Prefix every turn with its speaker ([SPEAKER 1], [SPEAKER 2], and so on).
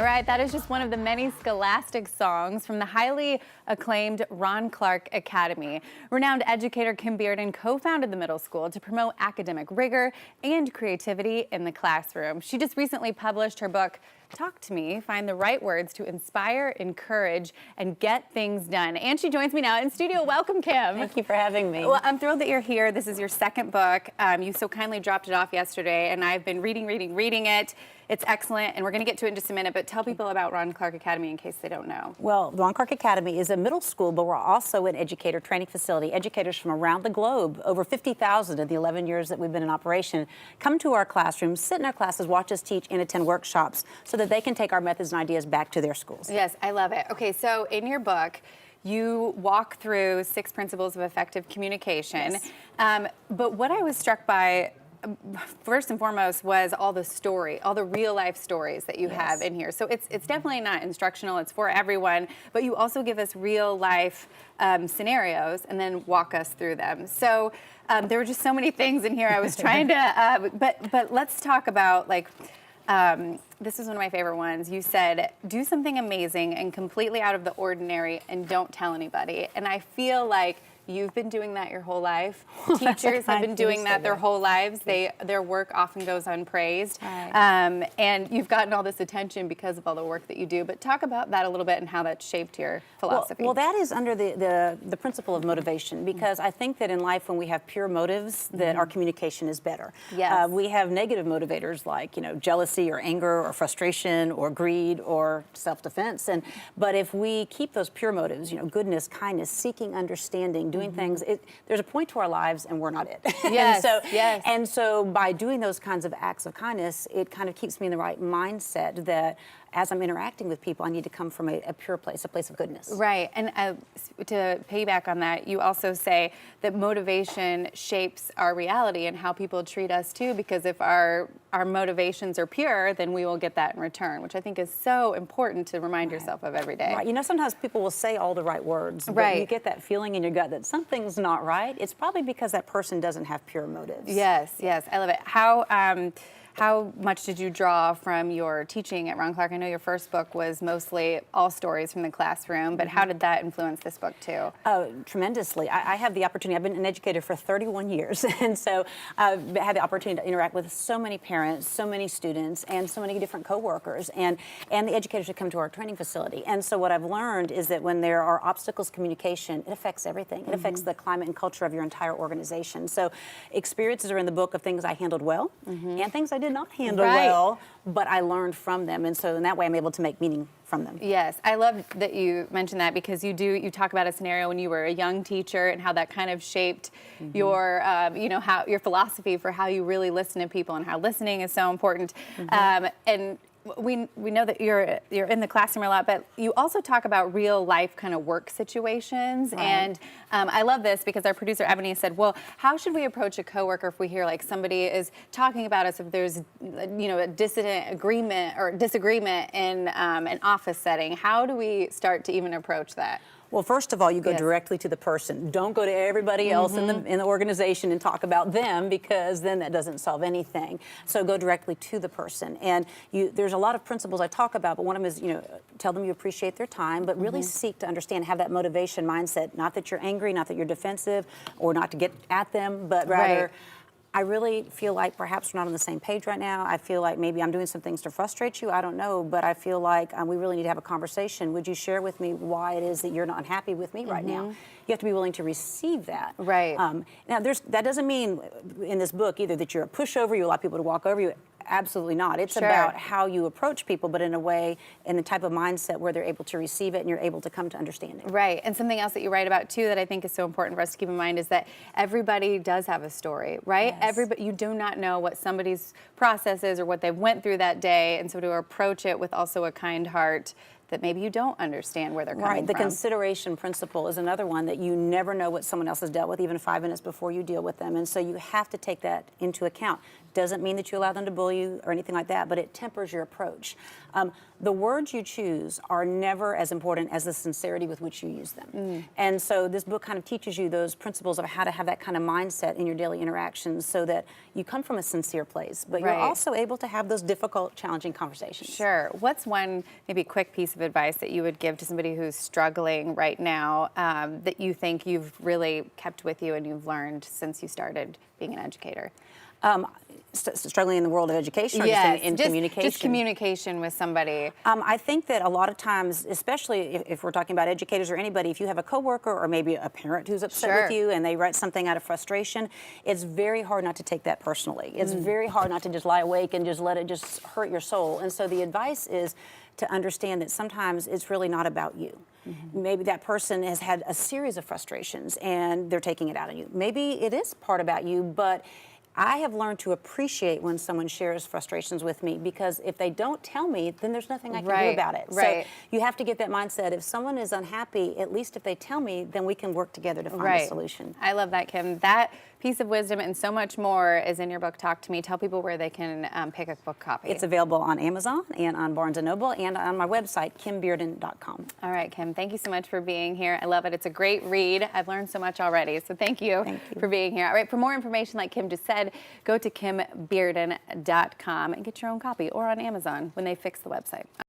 [SPEAKER 1] right, that is just one of the many scholastic songs from the highly acclaimed Ron Clark Academy. Renowned educator Kim Bearden co-founded the middle school to promote academic rigor and creativity in the classroom. She just recently published her book, Talk to Me, Find the Right Words to Inspire, Encourage, and Get Things Done. And she joins me now in studio. Welcome, Kim.
[SPEAKER 2] Thank you for having me.
[SPEAKER 1] Well, I'm thrilled that you're here. This is your second book. You so kindly dropped it off yesterday, and I've been reading it. It's excellent, and we're going to get to it in just a minute, but tell people about Ron Clark Academy in case they don't know.
[SPEAKER 2] Well, Ron Clark Academy is a middle school, but we're also an educator training facility. Educators from around the globe, over 50,000 in the 11 years that we've been in operation, come to our classrooms, sit in our classes, watch us teach, and attend workshops so that they can take our methods and ideas back to their schools.
[SPEAKER 1] Yes, I love it. Okay, so in your book, you walk through 6 principles of effective communication.
[SPEAKER 2] Yes.
[SPEAKER 1] But what I was struck by, first and foremost, was all the real life stories that you have in here. So it's definitely not instructional, it's for everyone, but you also give us real life scenarios and then walk us through them. So there were just so many things in here I was trying to, but let's talk about, like, this is one of my favorite ones. You said, do something amazing and completely out of the ordinary and don't tell anybody. And I feel like you've been doing that your whole life. Teachers have been doing that their whole lives. Their work often goes unpraised. Right. And you've gotten all this attention because of all the work that you do. But talk about that a little bit and how that shaped your philosophy.
[SPEAKER 2] Well, that is under the principle of motivation, because I think that in life when we have pure motives, that our communication is better.
[SPEAKER 1] Yes.
[SPEAKER 2] We have negative motivators like, jealousy or anger or frustration or greed or self-defense. But if we keep those pure motives, goodness, kindness, seeking understanding, doing things, there's a point to our lives and we're not it.
[SPEAKER 1] Yes,
[SPEAKER 2] and so by doing those kinds of acts of kindness, it kind of keeps me in the right mindset that as I'm interacting with people, I need to come from a pure place, a place of goodness.
[SPEAKER 1] Right, and to piggyback on that, you also say that motivation shapes our reality and how people treat us too, because if our motivations are pure, then we will get that in return, which I think is so important to remind yourself of every day.
[SPEAKER 2] Right, sometimes people will say all the right words, but you get that feeling in your gut that something's not right. It's probably because that person doesn't have pure motives.
[SPEAKER 1] Yes, I love it. How much did you draw from your teaching at Ron Clark? I know your first book was mostly all stories from the classroom, but how did that influence this book too?
[SPEAKER 2] Oh, tremendously. I have the opportunity. I've been an educator for 31 years, and so I've had the opportunity to interact with so many parents, so many students, and so many different coworkers, and the educators who come to our training facility. And so what I've learned is that when there are obstacles to communication, it affects everything. It affects the climate and culture of your entire organization. So experiences are in the book of things I handled well and things I did not handle well, but I learned from them, and so in that way I'm able to make meaning from them.
[SPEAKER 1] Yes, I love that you mentioned that, because you talk about a scenario when you were a young teacher and how that kind of shaped your how your philosophy for how you really listen to people and how listening is so important. And we know that you're in the classroom a lot, but you also talk about real life kind of work situations. Right. And I love this because our producer Ebony said, well, how should we approach a coworker if we hear like somebody is talking about us, if there's a disagreement in an office setting? How do we start to even approach that?
[SPEAKER 2] Well, first of all, you go directly to the person. Don't go to everybody else in the organization and talk about them, because then that doesn't solve anything. So go directly to the person. And there's a lot of principles I talk about, but one of them is, tell them you appreciate their time, but really seek to understand, have that motivation mindset. Not that you're angry, not that you're defensive, or not to get at them, but rather, I really feel like perhaps we're not on the same page right now. I feel like maybe I'm doing some things to frustrate you. I don't know, but I feel like we really need to have a conversation. Would you share with me why it is that you're not happy with me right now? You have to be willing to receive that.
[SPEAKER 1] Right.
[SPEAKER 2] Now, that doesn't mean in this book either that you're a pushover, you allow people to walk over you. Absolutely not. It's about how you approach people, but in a way, in the type of mindset where they're able to receive it and you're able to come to understanding.
[SPEAKER 1] Right. And something else that you write about too that I think is so important for us to keep in mind is that everybody does have a story, right?
[SPEAKER 2] Yes.
[SPEAKER 1] You do not know what somebody's process is or what they went through that day, and so to approach it with also a kind heart that maybe you don't understand where they're coming
[SPEAKER 2] Right. The
[SPEAKER 1] from.
[SPEAKER 2] consideration principle is another one, that you never know what someone else has dealt with, even 5 minutes before you deal with them. And so you have to take that into account. Doesn't mean that you allow them to bully you or anything like that, but it tempers your approach. The words you choose are never as important as the sincerity with which you use them. And so this book kind of teaches you those principles of how to have that kind of mindset in your daily interactions, so that you come from a sincere place, but you're also able to have those difficult, challenging conversations.
[SPEAKER 1] Sure. What's one maybe quick piece of advice that you would give to somebody who's struggling right now, that you think you've really kept with you and you've learned since you started being an educator?
[SPEAKER 2] Struggling in the world of education, or
[SPEAKER 1] Yes,
[SPEAKER 2] just in communication?
[SPEAKER 1] Just communication with somebody.
[SPEAKER 2] I think that a lot of times, especially if we're talking about educators or anybody, if you have a coworker or maybe a parent who's upset with you and they write something out of frustration, it's very hard not to take that personally. It's very hard not to just lie awake and just let it just hurt your soul. And so the advice is to understand that sometimes it's really not about you. Maybe that person has had a series of frustrations and they're taking it out on you. Maybe it is part about you, but I have learned to appreciate when someone shares frustrations with me, because if they don't tell me, then there's nothing I can do about it. So you have to get that mindset. If someone is unhappy, at least if they tell me, then we can work together to find a solution.
[SPEAKER 1] I love that, Kim. That piece of wisdom and so much more is in your book, Talk to Me. Tell people where they can pick a book copy.
[SPEAKER 2] It's available on Amazon and on Barnes & Noble and on my website, kimbearden.com.
[SPEAKER 1] All right, Kim, thank you so much for being here. I love it. It's a great read. I've learned so much already, so thank you for being here. All right, for more information, like Kim just said, go to kimbearden.com and get your own copy, or on Amazon when they fix the website.